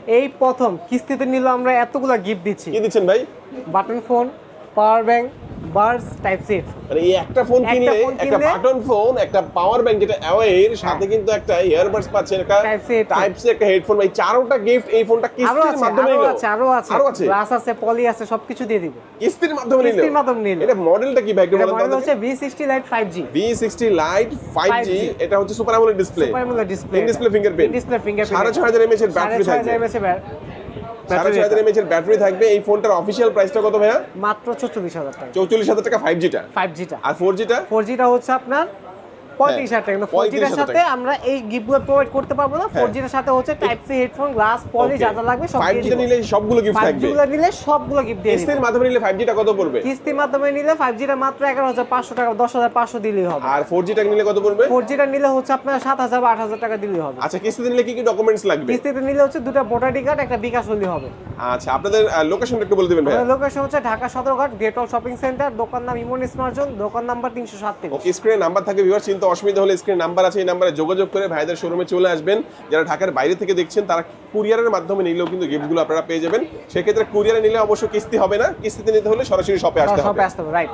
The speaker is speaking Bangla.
এই প্রথম কিস্তিতে নিলে আমরা এতগুলা গিফট দিচ্ছি। কি দিচ্ছেন ভাই? Button phone, power bank, buds, type C. মানে এই একটা ফোন কিনলে একটা বাটন ফোন, একটা পাওয়ার ব্যাংক যেটা অ্যাওয়ের সাথে কিন্তু একটা ইয়ারবাডস পাচ্ছেন, একটা টাইপ সি, একটা হেডফোন, ভাই চারটা গিফট এই ফোনটা কিস্তির মাধ্যমে নিলো। আরো আছে গ্লাস আছে, পলি আছে, সবকিছু দিয়ে দিব কিস্তির মাধ্যমে নিলো। কিস্তির মাধ্যমে নিলো। এটা মডেলটা কি ভাই একটু বলেন তো? মডেল হচ্ছে V60 Lite 5G। V60 Lite 5G, এটা হচ্ছে super AMOLED display. Super AMOLED display, in display fingerprint, display fingerprint, 6500 mAh এর ব্যাটারি থাকবে। 6500 mAh এর ব্যাটারি থাকবে। এই ফোনটার অফিশিয়াল প্রাইসটা কত ভাইয়া? মাত্র 44000 টাকা। 44000 টাকা 5G টা। 5G টা। আর 4G টা? 4G টা হচ্ছে আপনার 35000 টাকা। 4G এর সাথে আমরা এই গিফটগুলো প্রোভাইড করতে পারবো না। 4G এর সাথে হচ্ছে টাইপ সি, হেডফোন, গ্লাস, পলি যা যা লাগবে সব দিয়ে 5G টা নিলে সবগুলো গিফট থাকবে। 5G টা নিলে সবগুলো গিফট দিয়ে দিব। কিস্তির মাধ্যমে নিলে 5G টা কত পড়বে? কিস্তির মাধ্যমে নিলে 5G টা মাত্র 11500 টাকা, 10500 দিলেই হবে। আর 4G টা নিলে কত পড়বে? 4G টা নিলে হচ্ছে আপনার 7000 বা 8000 টাকা দিলেই হবে। আচ্ছা, কিস্তিতে নিলে কি কি ডকুমেন্টস লাগবে? কিস্তিতে নিলে হচ্ছে দুটো ভোটার আইডি কার্ড, একটা বিকাশ হলেই হবে। আচ্ছা, আপনাদের লোকেশনটা একটু বলে দিবেন ভাই। আমাদের লোকেশন হচ্ছে ঢাকা সদরঘাট, গ্রেট ওয়াল শপিং সেন্টার, দোকান নাম ইমন স্মার্ট জোন, দোকান নাম্বার 337। ওকে, স্ক্রিনে নাম্বার থাকে ভিউয়ার, চিন্তা অসুবিধা হলে স্ক্রিনে নাম্বার আছে, এই নাম্বারে যোগাযোগ করে ভাইদের শোরুমে চলে আসবেন। যারা ঢাকার বাইরে থেকে দেখছেন তারা কুরিয়ারের মাধ্যমে নিলেও কিন্তু গিফটগুলো আপনারা পেয়ে যাবেন। সেক্ষেত্রে কুরিয়ারে নিলে অবশ্যই কিস্তি হবে না, কিস্তিতে নিতে হলে সরাসরি শপে আসতে হবে। রাইট।